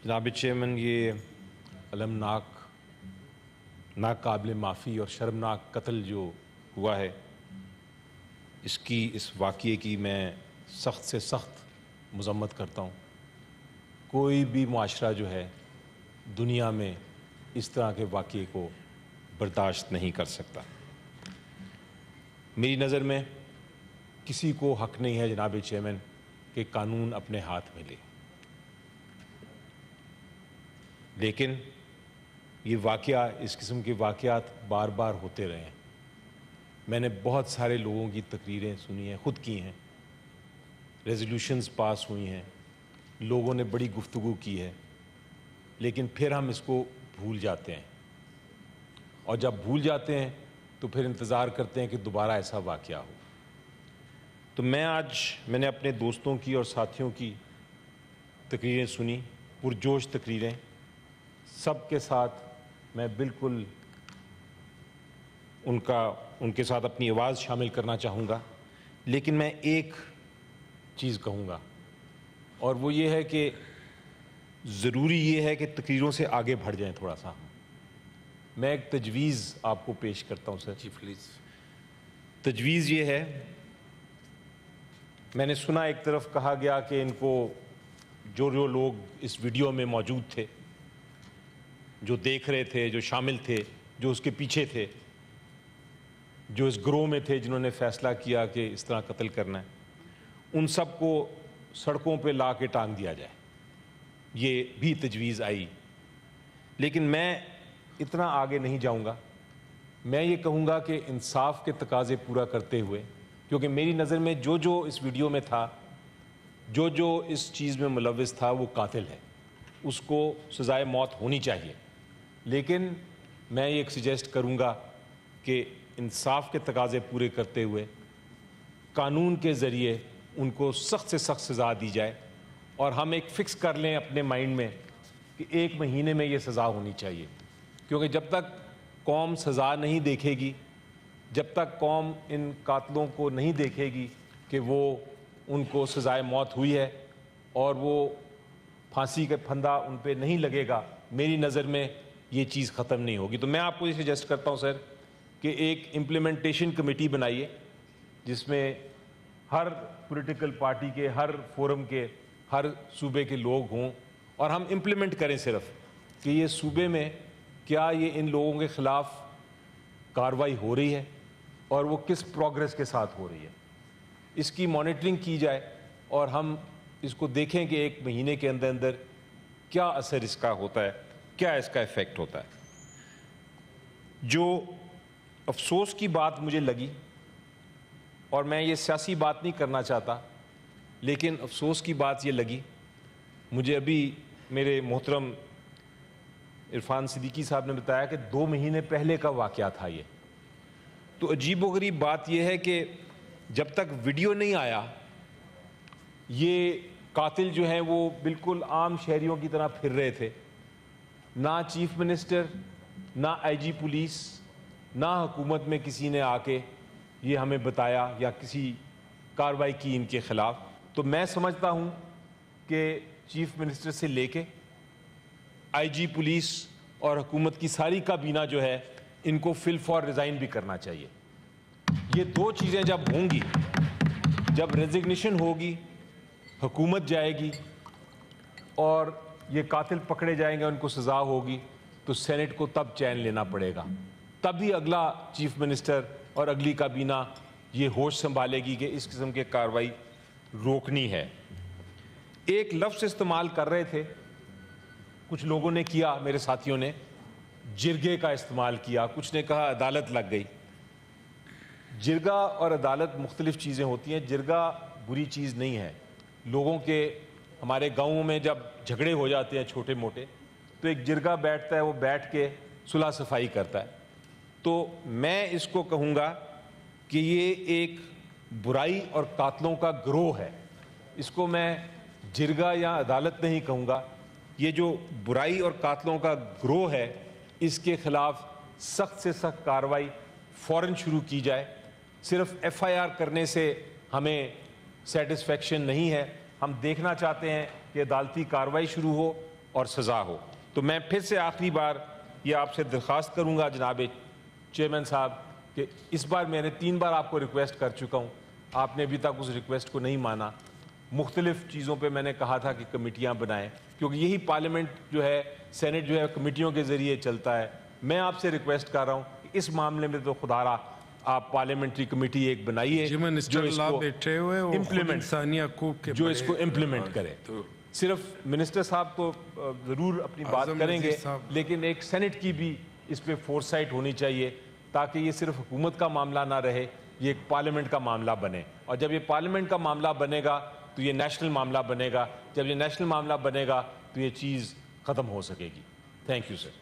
جناب چیئرمین، یہ المناک، ناقابل معافی اور شرمناک قتل جو ہوا ہے، اس واقعے کی میں سخت سے سخت مذمت کرتا ہوں۔ کوئی بھی معاشرہ جو ہے دنیا میں اس طرح کے واقعے کو برداشت نہیں کر سکتا۔ میری نظر میں کسی کو حق نہیں ہے جناب چیئرمین کہ قانون اپنے ہاتھ میں لے، لیکن یہ واقعہ، اس قسم کے واقعات بار بار ہوتے رہے ہیں۔ میں نے بہت سارے لوگوں کی تقریریں سنی ہیں، خود کی ہیں، ریزولوشنز پاس ہوئی ہیں، لوگوں نے بڑی گفتگو کی ہے، لیکن پھر ہم اس کو بھول جاتے ہیں، اور جب بھول جاتے ہیں تو پھر انتظار کرتے ہیں کہ دوبارہ ایسا واقعہ ہو۔ تو میں نے اپنے دوستوں کی اور ساتھیوں کی تقریریں سنی، پرجوش تقریریں، سب کے ساتھ میں بالکل ان کے ساتھ اپنی آواز شامل کرنا چاہوں گا، لیکن میں ایک چیز کہوں گا، اور وہ یہ ہے کہ ضروری یہ ہے کہ تقریروں سے آگے بڑھ جائیں تھوڑا سا۔ میں ایک تجویز آپ کو پیش کرتا ہوں سر۔ جی پلیز۔ تجویز یہ ہے، میں نے سنا ایک طرف کہا گیا کہ ان کو جو لوگ اس ویڈیو میں موجود تھے، جو دیکھ رہے تھے، جو شامل تھے، جو اس کے پیچھے تھے، جو اس گروہ میں تھے جنہوں نے فیصلہ کیا کہ اس طرح قتل کرنا ہے، ان سب کو سڑکوں پہ لا کے ٹانگ دیا جائے۔ یہ بھی تجویز آئی، لیکن میں اتنا آگے نہیں جاؤں گا۔ میں یہ کہوں گا کہ انصاف کے تقاضے پورا کرتے ہوئے، کیونکہ میری نظر میں جو اس ویڈیو میں تھا، جو اس چیز میں ملوث تھا، وہ قاتل ہے، اس کو سزائے موت ہونی چاہیے۔ لیکن میں یہ سجیسٹ کروں گا کہ انصاف کے تقاضے پورے کرتے ہوئے قانون کے ذریعے ان کو سخت سے سخت سزا دی جائے، اور ہم ایک فکس کر لیں اپنے مائنڈ میں کہ 1 مہینے میں یہ سزا ہونی چاہیے، کیونکہ جب تک قوم سزا نہیں دیکھے گی، جب تک قوم ان قاتلوں کو نہیں دیکھے گی کہ ان کو سزائے موت ہوئی ہے اور وہ پھانسی کا پھندا ان پہ نہیں لگے گا، میری نظر میں یہ چیز ختم نہیں ہوگی۔ تو میں آپ کو یہ سجیسٹ کرتا ہوں سر کہ ایک امپلیمنٹیشن کمیٹی بنائیے، جس میں ہر پولیٹیکل پارٹی کے، ہر فورم کے، ہر صوبے کے لوگ ہوں، اور ہم امپلیمنٹ کریں صرف کہ یہ صوبے میں کیا یہ ان لوگوں کے خلاف کارروائی ہو رہی ہے اور وہ کس پروگریس کے ساتھ ہو رہی ہے، اس کی مانیٹرنگ کی جائے، اور ہم اس کو دیکھیں کہ 1 مہینے کے اندر کیا اثر اس کا ہوتا ہے، کیا اس کا ایفیکٹ ہوتا ہے۔ جو افسوس کی بات مجھے لگی، اور میں یہ سیاسی بات نہیں کرنا چاہتا، لیکن افسوس کی بات یہ لگی مجھے، ابھی میرے محترم عرفان صدیقی صاحب نے بتایا کہ 2 مہینے پہلے کا واقعہ تھا یہ۔ تو عجیب و غریب بات یہ ہے کہ جب تک ویڈیو نہیں آیا، یہ قاتل جو ہیں وہ بالکل عام شہریوں کی طرح پھر رہے تھے، نہ چیف منسٹر، نہ آئی جی پولیس، نہ حکومت میں کسی نے آ کے یہ ہمیں بتایا یا کسی کارروائی کی ان کے خلاف۔ تو میں سمجھتا ہوں کہ چیف منسٹر سے لے کے آئی جی پولیس اور حکومت کی ساری کابینہ جو ہے، ان کو فل فور ریزائن بھی کرنا چاہیے۔ یہ 2 چیزیں جب ہوں گی، جب ریزگنیشن ہوگی، حکومت جائے گی اور یہ قاتل پکڑے جائیں گے، ان کو سزا ہوگی، تو سینٹ کو تب چین لینا پڑے گا، تب ہی اگلا چیف منسٹر اور اگلی کابینہ یہ ہوش سنبھالے گی کہ اس قسم کے کارروائی روکنی ہے۔ ایک لفظ استعمال کر رہے تھے کچھ لوگوں نے، کیا میرے ساتھیوں نے، جرگے کا استعمال کیا، کچھ نے کہا عدالت لگ گئی۔ جرگہ اور عدالت مختلف چیزیں ہوتی ہیں۔ جرگہ بری چیز نہیں ہے۔ لوگوں کے، ہمارے گاؤں میں جب جھگڑے ہو جاتے ہیں چھوٹے موٹے، تو ایک جرگہ بیٹھتا ہے، وہ بیٹھ کے صلح صفائی کرتا ہے۔ تو میں اس کو کہوں گا کہ یہ ایک برائی اور قاتلوں کا گروہ ہے، اس کو میں جرگہ یا عدالت نہیں کہوں گا۔ یہ جو برائی اور قاتلوں کا گروہ ہے، اس کے خلاف سخت سے سخت کارروائی فوراً شروع کی جائے۔ صرف ایف آئی آر کرنے سے ہمیں سیٹسفیکشن نہیں ہے، ہم دیکھنا چاہتے ہیں کہ عدالتی کارروائی شروع ہو، اور سزا ہو. تو میں پھر سے آخری بار یہ آپ سے درخواست کروں گا جناب چیئرمین صاحب کہ اس بار میں نے 3 بار آپ کو ریکویسٹ کر چکا ہوں, آپ نے ابھی تک اس ریکویسٹ کو نہیں مانا. مختلف چیزوں پہ میں نے کہا تھا کہ کمیٹیاں بنائیں, کیونکہ یہی پارلیمنٹ جو ہے, سینٹ جو ہے کمیٹیوں کے ذریعے چلتا ہے. میں آپ سے ریکویسٹ کر رہا ہوں کہ اس معاملے میں تو خدا را آپ پارلیمنٹری کمیٹی ایک بنائیے جو اس کو امپلیمنٹ کرے. صرف منسٹر صاحب تو ضرور اپنی بات کریں گے, لیکن ایک سینٹ کی بھی اس پہ فورسائٹ ہونی چاہیے تاکہ یہ صرف حکومت کا معاملہ نہ رہے, یہ ایک پارلیمنٹ کا معاملہ بنے. اور جب یہ پارلیمنٹ کا معاملہ بنے گا تو یہ نیشنل معاملہ بنے گا. جب یہ نیشنل معاملہ بنے گا تو یہ چیز ختم ہو سکے گی. Thank you sir.